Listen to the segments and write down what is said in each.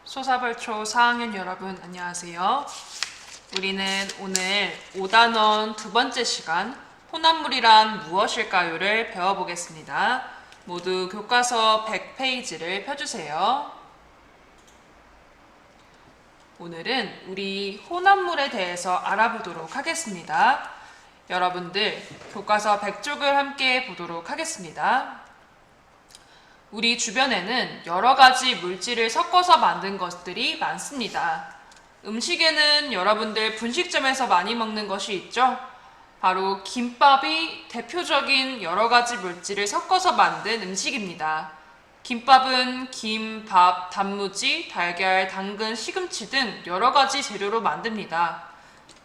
소사벌초 4학년 여러분 안녕하세요. 우리는 오늘 5단원 두 번째 시간 혼합물이란 무엇일까요를 배워보겠습니다. 모두 교과서 100페이지를 펴주세요. 오늘은 우리 혼합물에 대해서 알아보도록 하겠습니다. 여러분들 교과서 100쪽을 함께 보도록 하겠습니다. 우리 주변에는 여러 가지 물질을 섞어서 만든 것들이 많습니다. 음식에는 여러분들 분식점에서 많이 먹는 것이 있죠? 바로 김밥이 대표적인 여러 가지 물질을 섞어서 만든 음식입니다. 김밥은 김, 밥, 단무지, 달걀, 당근, 시금치 등 여러 가지 재료로 만듭니다.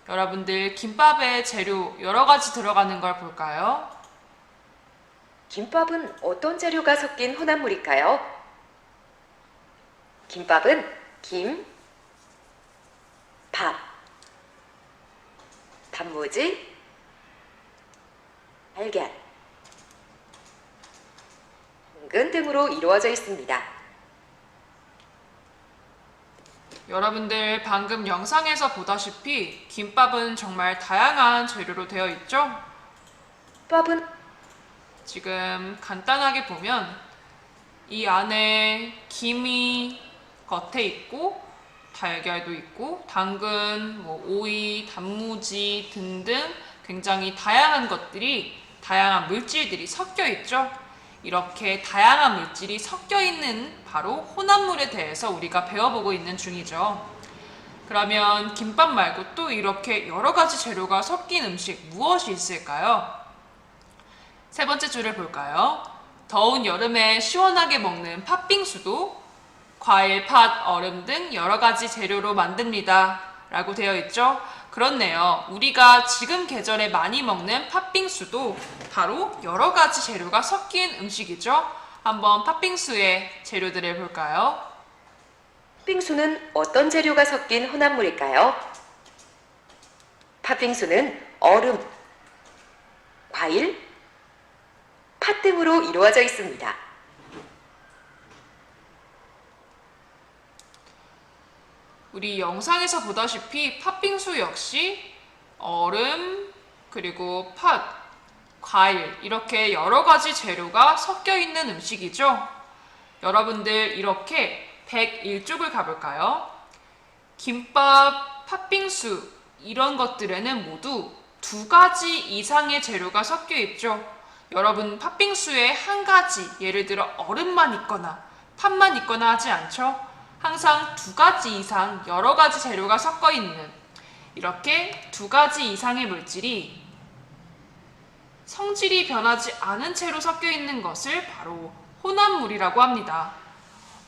여러분들 김밥에 재료 여러 가지 들어가는 걸 볼까요? 김밥은 어떤 재료가 섞인 혼합물일까요? 김밥은 김, 밥, 단무지, 달걀, 당근 등으로 이루어져 있습니다. 여러분들 방금 영상에서 보다시피 김밥은 정말 다양한 재료로 되어 있죠? 김밥은 지금 간단하게 보면 이 안에 김이 겉에 있고 달걀도 있고 당근, 오이, 단무지 등등 굉장히 다양한 물질들이 섞여 있죠. 이렇게 다양한 물질이 섞여 있는 바로 혼합물에 대해서 우리가 배워보고 있는 중이죠. 그러면 김밥 말고 또 이렇게 여러 가지 재료가 섞인 음식 무엇이 있을까요? 세 번째 줄을 볼까요? 더운 여름에 시원하게 먹는 팥빙수도 과일, 팥, 얼음 등 여러 가지 재료로 만듭니다. 라고 되어 있죠? 그렇네요. 우리가 지금 계절에 많이 먹는 팥빙수도 바로 여러 가지 재료가 섞인 음식이죠? 한번 팥빙수의 재료들을 볼까요? 팥빙수는 어떤 재료가 섞인 혼합물일까요? 팥빙수는 얼음, 과일, 팥 등으로 이루어져 있습니다. 우리 영상에서 보다시피 팥빙수 역시 얼음, 그리고 팥, 과일 이렇게 여러 가지 재료가 섞여 있는 음식이죠. 여러분들 이렇게 101쪽을 가볼까요? 김밥, 팥빙수 이런 것들에는 모두 두 가지 이상의 재료가 섞여 있죠. 여러분 팥빙수에 한 가지, 예를 들어 얼음만 있거나 팥만 있거나 하지 않죠? 항상 두 가지 이상 여러 가지 재료가 섞어 있는 이렇게 두 가지 이상의 물질이 성질이 변하지 않은 채로 섞여 있는 것을 바로 혼합물이라고 합니다.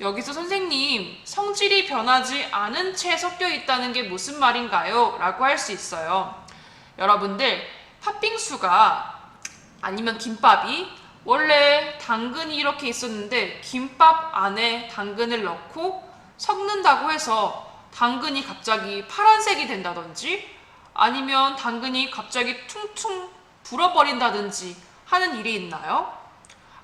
여기서 선생님, 성질이 변하지 않은 채 섞여 있다는 게 무슨 말인가요? 라고 할 수 있어요. 여러분들 팥빙수가 아니면 김밥이 원래 당근이 이렇게 있었는데 김밥 안에 당근을 넣고 섞는다고 해서 당근이 갑자기 파란색이 된다든지 아니면 당근이 갑자기 퉁퉁 불어버린다든지 하는 일이 있나요?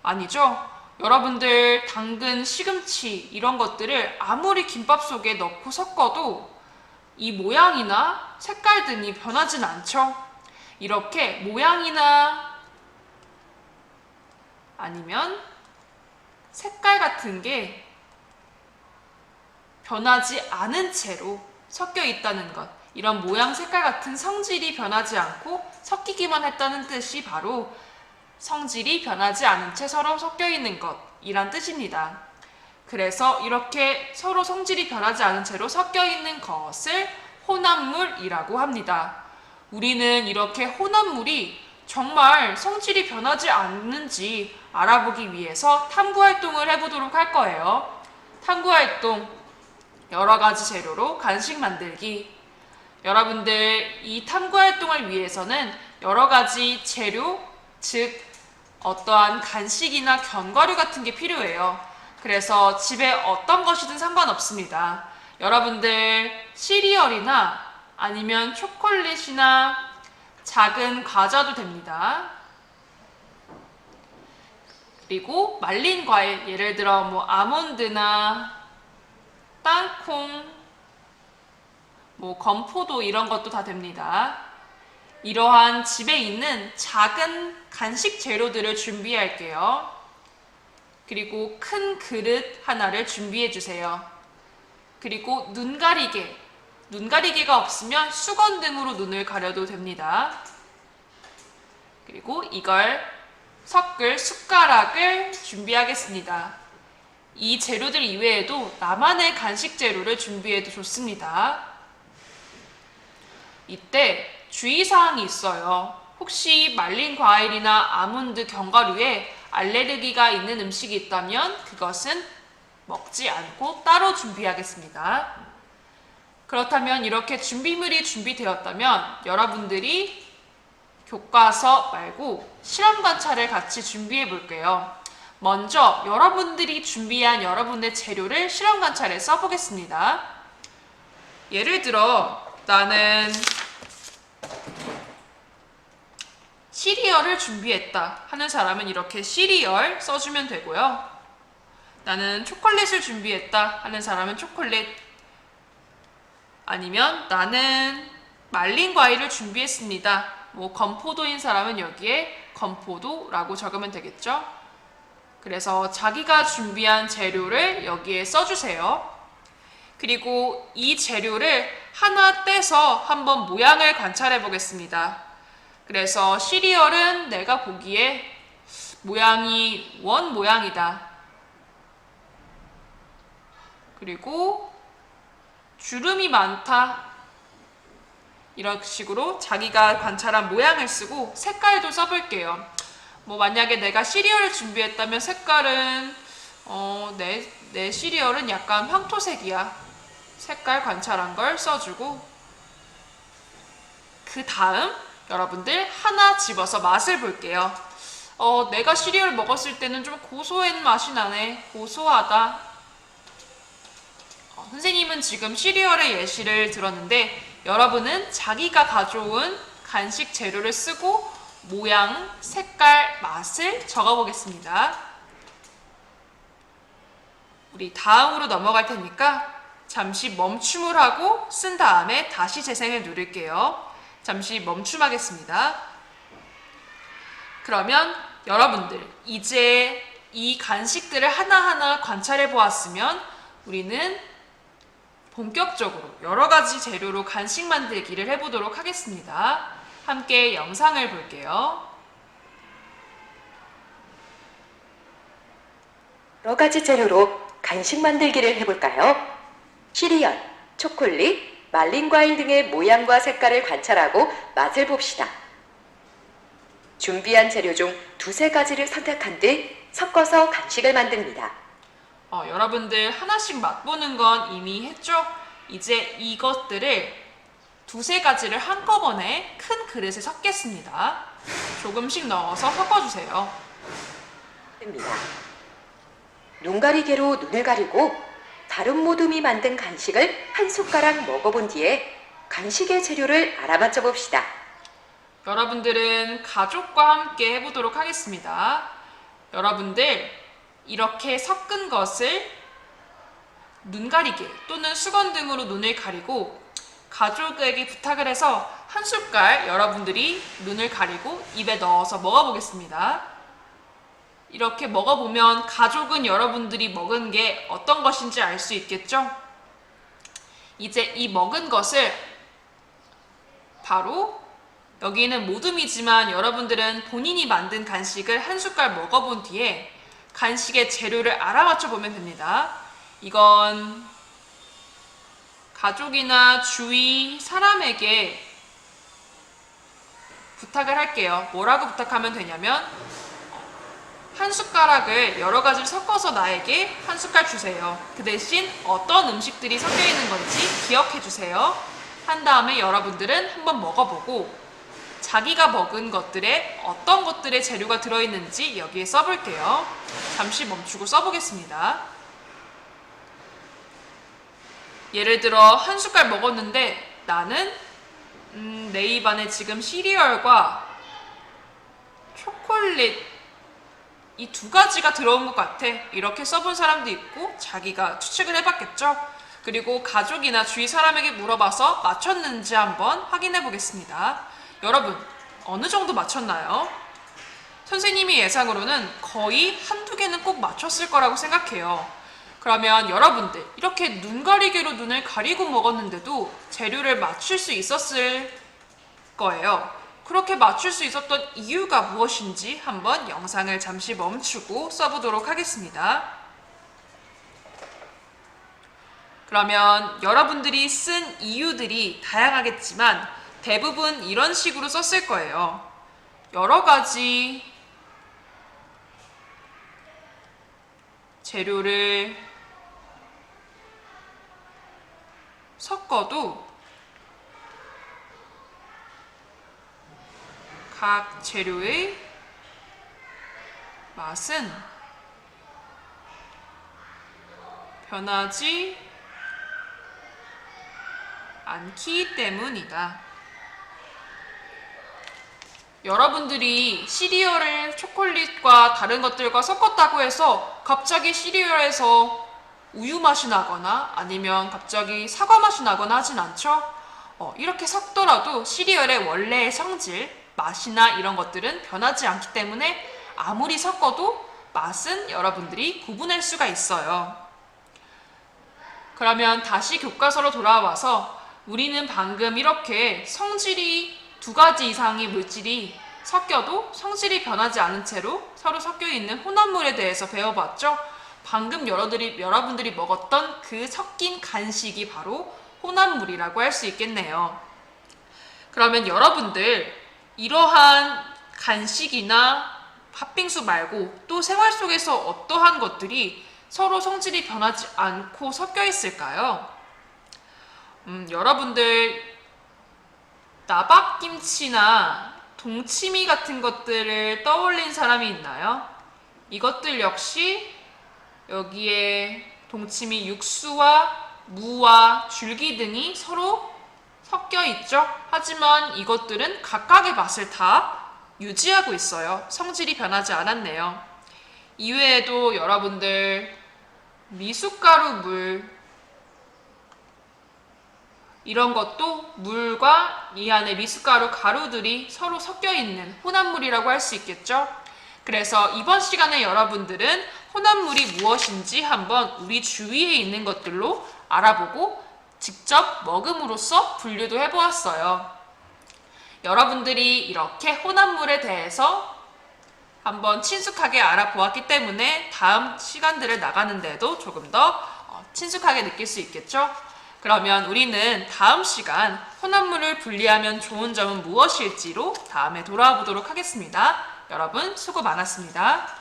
아니죠? 여러분들 당근, 시금치 이런 것들을 아무리 김밥 속에 넣고 섞어도 이 모양이나 색깔 등이 변하진 않죠? 이렇게 모양이나 아니면 색깔 같은 게 변하지 않은 채로 섞여 있다는 것, 이런 모양 색깔 같은 성질이 변하지 않고 섞이기만 했다는 뜻이 바로 성질이 변하지 않은 채 서로 섞여 있는 것이란 뜻입니다. 그래서 이렇게 서로 성질이 변하지 않은 채로 섞여 있는 것을 혼합물이라고 합니다. 우리는 이렇게 혼합물이 정말 성질이 변하지 않는지 알아보기 위해서 탐구활동을 해보도록 할 거예요. 탐구활동, 여러 가지 재료로 간식 만들기. 여러분들 이 탐구활동을 위해서는 여러 가지 재료, 즉 어떠한 간식이나 견과류 같은 게 필요해요. 그래서 집에 어떤 것이든 상관없습니다. 여러분들 시리얼이나 아니면 초콜릿이나 작은 과자도 됩니다. 그리고 말린 과일, 예를 들어 아몬드나 땅콩, 뭐 건포도 이런 것도 다 됩니다. 이러한 집에 있는 작은 간식 재료들을 준비할게요. 그리고 큰 그릇 하나를 준비해 주세요. 그리고 눈가리개가 없으면 수건등으로 눈을 가려도 됩니다. 그리고 이걸 섞을 숟가락을 준비하겠습니다. 이 재료들 이외에도 나만의 간식 재료를 준비해도 좋습니다. 이때 주의사항이 있어요. 혹시 말린 과일이나 아몬드, 견과류에 알레르기가 있는 음식이 있다면 그것은 먹지 않고 따로 준비하겠습니다. 그렇다면 이렇게 준비물이 준비되었다면 여러분들이 교과서 말고 실험 관찰을 같이 준비해 볼게요. 먼저 여러분들이 준비한 여러분의 재료를 실험 관찰에 써보겠습니다. 예를 들어 나는 시리얼을 준비했다 하는 사람은 이렇게 시리얼 써주면 되고요. 나는 초콜릿을 준비했다 하는 사람은 초콜릿, 아니면 나는 말린 과일을 준비했습니다. 뭐 건포도인 사람은 여기에 건포도라고 적으면 되겠죠. 그래서 자기가 준비한 재료를 여기에 써주세요. 그리고 이 재료를 하나 떼서 한번 모양을 관찰해 보겠습니다. 그래서 시리얼은 내가 보기에 모양이 원 모양이다. 그리고 주름이 많다. 이런 식으로 자기가 관찰한 모양을 쓰고 색깔도 써볼게요. 뭐 만약에 내가 시리얼을 준비했다면 색깔은 내 시리얼은 약간 황토색이야. 색깔 관찰한 걸 써주고, 그 다음 여러분들 하나 집어서 맛을 볼게요. 내가 시리얼 먹었을 때는 좀 고소한 맛이 나네. 고소하다. 선생님은 지금 시리얼의 예시를 들었는데 여러분은 자기가 가져온 간식 재료를 쓰고 모양, 색깔, 맛을 적어보겠습니다. 우리 다음으로 넘어갈 테니까 잠시 멈춤을 하고 쓴 다음에 다시 재생을 누를게요. 잠시 멈춤하겠습니다. 그러면 여러분들 이제 이 간식들을 하나하나 관찰해 보았으면 우리는 본격적으로 여러 가지 재료로 간식 만들기를 해보도록 하겠습니다. 함께 영상을 볼게요. 여러 가지 재료로 간식 만들기를 해볼까요? 시리얼, 초콜릿, 말린 과일 등의 모양과 색깔을 관찰하고 맛을 봅시다. 준비한 재료 중 두세 가지를 선택한 뒤 섞어서 간식을 만듭니다. 여러분들 하나씩 맛보는 건 이미 했죠? 이제 이것들을 두세 가지를 한꺼번에 큰 그릇에 섞겠습니다. 조금씩 넣어서 섞어주세요. 눈가리개로 눈을 가리고 다른 모둠이 만든 간식을 한 숟가락 먹어본 뒤에 간식의 재료를 알아맞혀 봅시다. 여러분들은 가족과 함께 해보도록 하겠습니다. 여러분들 이렇게 섞은 것을 눈가리개 또는 수건 등으로 눈을 가리고 가족에게 부탁을 해서 한 숟갈 여러분들이 눈을 가리고 입에 넣어서 먹어보겠습니다. 이렇게 먹어보면 가족은 여러분들이 먹은 게 어떤 것인지 알 수 있겠죠? 이제 이 먹은 것을 바로 여기는 모둠이지만 여러분들은 본인이 만든 간식을 한 숟갈 먹어본 뒤에 간식의 재료를 알아맞혀 보면 됩니다. 이건 가족이나 주위 사람에게 부탁을 할게요. 뭐라고 부탁하면 되냐면 한 숟가락을 여러 가지를 섞어서 나에게 한 숟갈 주세요. 그 대신 어떤 음식들이 섞여 있는 건지 기억해 주세요. 한 다음에 여러분들은 한번 먹어보고 자기가 먹은 것들에 어떤 것들의 재료가 들어있는지 여기에 써볼게요. 잠시 멈추고 써보겠습니다. 예를 들어 한 숟갈 먹었는데 나는 내 입안에 지금 시리얼과 초콜릿 이 두 가지가 들어온 것 같아. 이렇게 써본 사람도 있고 자기가 추측을 해봤겠죠. 그리고 가족이나 주위 사람에게 물어봐서 맞췄는지 한번 확인해 보겠습니다. 여러분, 어느 정도 맞췄나요? 선생님이 예상으로는 거의 한두 개는 꼭 맞췄을 거라고 생각해요. 그러면 여러분들, 이렇게 눈 가리개로 눈을 가리고 먹었는데도 재료를 맞출 수 있었을 거예요. 그렇게 맞출 수 있었던 이유가 무엇인지 한번 영상을 잠시 멈추고 써보도록 하겠습니다. 그러면 여러분들이 쓴 이유들이 다양하겠지만 대부분 이런 식으로 썼을 거예요. 여러 가지 재료를 섞어도 각 재료의 맛은 변하지 않기 때문이다. 여러분들이 시리얼을 초콜릿과 다른 것들과 섞었다고 해서 갑자기 시리얼에서 우유 맛이 나거나 아니면 갑자기 사과 맛이 나거나 하진 않죠? 이렇게 섞더라도 시리얼의 원래의 성질, 맛이나 이런 것들은 변하지 않기 때문에 아무리 섞어도 맛은 여러분들이 구분할 수가 있어요. 그러면 다시 교과서로 돌아와서 우리는 방금 이렇게 성질이 두 가지 이상의 물질이 섞여도 성질이 변하지 않은 채로 서로 섞여 있는 혼합물에 대해서 배워봤죠? 방금 여러분들이 먹었던 그 섞인 간식이 바로 혼합물이라고 할 수 있겠네요. 그러면 여러분들 이러한 간식이나 팥빙수 말고 또 생활 속에서 어떠한 것들이 서로 성질이 변하지 않고 섞여 있을까요? 여러분들 나박김치나 동치미 같은 것들을 떠올린 사람이 있나요? 이것들 역시 여기에 동치미 육수와 무와 줄기 등이 서로 섞여 있죠. 하지만 이것들은 각각의 맛을 다 유지하고 있어요. 성질이 변하지 않았네요. 이외에도 여러분들 미숫가루 물 이런 것도 물과 이 안에 미숫가루 가루들이 서로 섞여 있는 혼합물이라고 할 수 있겠죠. 그래서 이번 시간에 여러분들은 혼합물이 무엇인지 한번 우리 주위에 있는 것들로 알아보고 직접 먹음으로써 분류도 해보았어요. 여러분들이 이렇게 혼합물에 대해서 한번 친숙하게 알아보았기 때문에 다음 시간들을 나가는데도 조금 더 친숙하게 느낄 수 있겠죠? 그러면 우리는 다음 시간 혼합물을 분리하면 좋은 점은 무엇일지로 다음에 돌아와 보도록 하겠습니다. 여러분 수고 많았습니다.